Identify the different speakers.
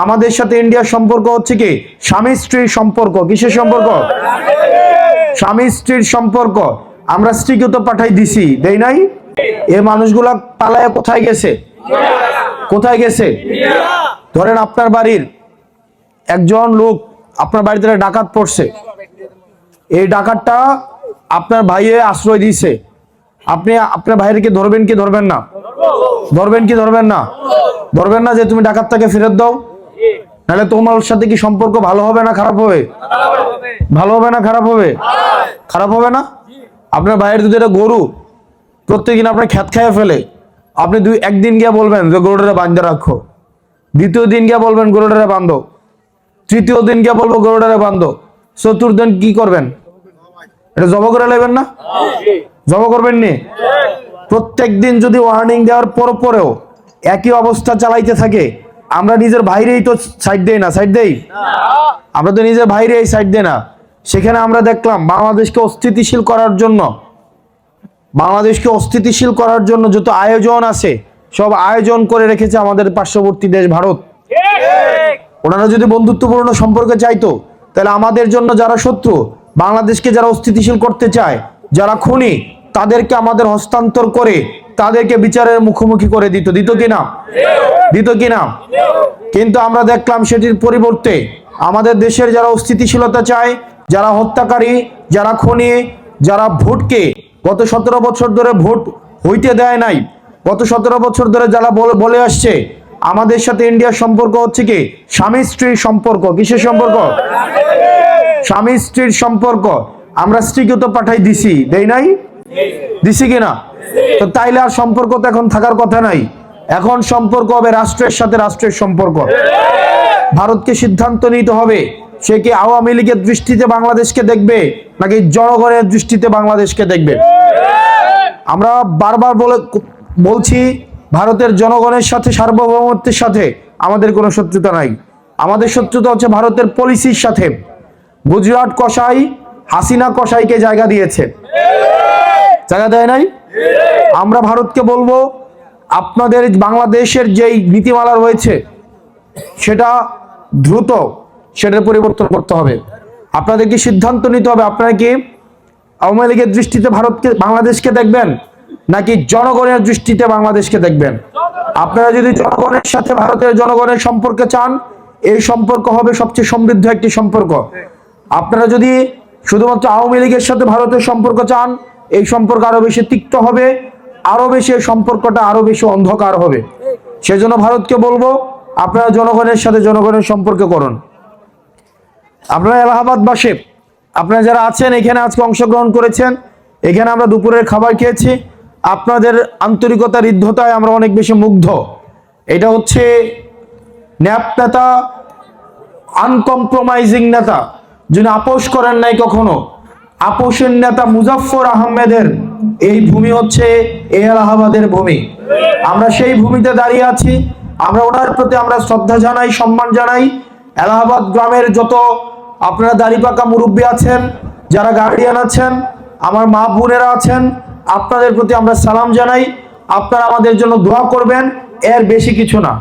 Speaker 1: আমাদের সাথে ইন্ডিয়ার সম্পর্ক হচ্ছে কি স্বামী স্ত্রীর সম্পর্ক। কিসের সম্পর্ক? স্বামী স্ত্রীর সম্পর্ক। আমরা স্ত্রীকে তো পাঠাই দিছি, দেই নাই? এই মানুষগুলা পালায় কোথায় গেছে? কোথায় গেছে? ধরেন আপনার বাড়ির একজন লোক আপনার বাড়িতে ডাকাত পড়ছে, এই ডাকাতটা আপনার ভাইয়ে আশ্রয় দিয়েছে, আপনি আপনার ভাইয়েরকে ধরবেন কি ধরবেন না? ধরবেন কি ধরবেন না? ধরবেন না যে তুমি ডাকাতটাকে ফেরত দাও, নাহলে তোমার সাথে কি সম্পর্ক ভালো হবে না খারাপ হবে? ভালো হবে না খারাপ হবে? খারাপ হবে না? আপনার ভাইয়ের যদি এটা গরু প্রত্যেকদিন আপনার খ্যাত খাইয়ে ফেলে, আপনি একদিন গিয়ে বলবেন যে গরুটারে বাঁধতে রাখো, দ্বিতীয় দিন গিয়ে বলবেন গরুটারে বাঁধো, তৃতীয় দিন গিয়ে বলবো গরুটারে বাঁধো, চতুর্থ দিন কি করবেন? এটা জবা করে নেবেন না? জবা করবেন নি? প্রত্যেক দিন যদি ওয়ার্নিং দেওয়ার পরেও একই অবস্থা চালাইতে থাকে, আমরা নিজের ভাইরেই তো সাইড দেই না? সাইড দেই? আমরা তো নিজের ভাইরেই সাইড দেই না। সেখানে আমরা দেখলাম বাংলাদেশকে অস্থিতিশীল করার জন্য যত আয়োজন আছে সব আয়োজন করে রেখেছে আমাদের পার্শ্ববর্তী দেশ ভারত। ওনারা যদি বন্ধুত্বপূর্ণ সম্পর্কে চাইতো, তাহলে আমাদের জন্য যারা শত্রু, বাংলাদেশকে যারা অস্থিতিশীল করতে চায়, যারা খুনি, তাদেরকে আমাদের হস্তান্তর করে তাদেরকে বিচারের মুখোমুখি করে দিত কিনা? দিত কিনা? কিন্তু আমরা দেখলাম সেটির পরিবর্তে আমাদের দেশের যারা অস্থিতিশীলতা চায়, যারা হত্যাকারী, যারা খুনি, যারা ভোটকে গত 17 বছর ধরে ভোট হইতে দেয় নাই, গত 17 বছর ধরে যারা বলে আসছে আমাদের সাথে ইন্ডিয়ার সম্পর্ক হচ্ছে কি স্বামী স্ত্রীর সম্পর্ক। কিসের সম্পর্ক? স্বামী স্ত্রীর সম্পর্ক। আমরা স্ত্রীকে তো পাঠাই দিছি, দেই নাই? দিছি কিনা? তো তাইলে আর সম্পর্ক তো এখন থাকার কথা নাই। এখন সম্পর্ক হবে রাষ্ট্রের সাথে রাষ্ট্রের সম্পর্ক। ভারতকে সিদ্ধান্ত নিতে হবে সে কি আওয়ামী লীগের দৃষ্টিতে বাংলাদেশকে দেখবে নাকি জনগণের দৃষ্টিতে বাংলাদেশকে দেখবে। আমরা বারবার বলছি ভারতের জনগণের সাথে, সার্বভৌমত্বের সাথে আমাদের কোনো শত্রুতা নাই। আমাদের শত্রুতা হচ্ছে ভারতের পলিসির সাথে। গুজরাট কসাই হাসিনা কসাইকে জায়গা দিয়েছে, জায়গা দেয় নাই? আমরা ভারতকে বলবো আপনাদের বাংলাদেশের যেই নীতিমালা রয়েছে সেটা দ্রুত সেটার পরিবর্তন করতে হবে। আপনাদেরকে সিদ্ধান্ত নিতে হবে আপনারা কি আওয়ামী লীগের দৃষ্টিতে বাংলাদেশকে দেখবেন নাকি জনগণের দৃষ্টিতে বাংলাদেশকে দেখবেন। আপনারা যদি জনগণের সাথে ভারতের জনগণের সম্পর্ক চান, এই সম্পর্ক হবে সবচেয়ে সমৃদ্ধ একটি সম্পর্ক। আপনারা যদি শুধুমাত্র আওয়ামী লীগের সাথে ভারতের সম্পর্ক চান, এই সম্পর্ক আরো বেশি তিক্ত হবে, আরো বেশি এই সম্পর্কটা আরো বেশি অন্ধকার হবে। সেজন্য ভারতকে বলবো আপনারা জনগণের সাথে জনগণের সম্পর্ক করুন। আপনারা এলাহাবাদবাসী, আপনারা যারা আছেন এখানে আজকে অংশগ্রহণ করেছেন, এখানে আমরা দুপুরের খাবার খেয়েছি, আপনাদের আন্তরিকতা, হৃদ্যতায় আমরা অনেক বেশি মুগ্ধ। এটা হচ্ছে ন্যাপ নেতা, আনকম্প্রোমাইজিং নেতা, যিনি আপোষ করেন নাই কখনো, আপোষের নেতা মুজাফফর আহমেদের এই ভূমি হচ্ছে এই এলাহাবাদের ভূমি। আমরা সেই ভূমিতে দাঁড়িয়ে আছি। আমরা ওনার প্রতি আমরা শ্রদ্ধা জানাই, সম্মান জানাই। এলাহাবাদ গ্রামের যত আপনারা দাড়িপাকা মুরব্বী আছেন, যারা গার্ডিয়ান আছেন, আমার মা বোনেরা আছেন, আপনাদের প্রতি আমরা সালাম জানাই। আপনারা আমাদের জন্য দোয়া করবেন, এর বেশি কিছু না।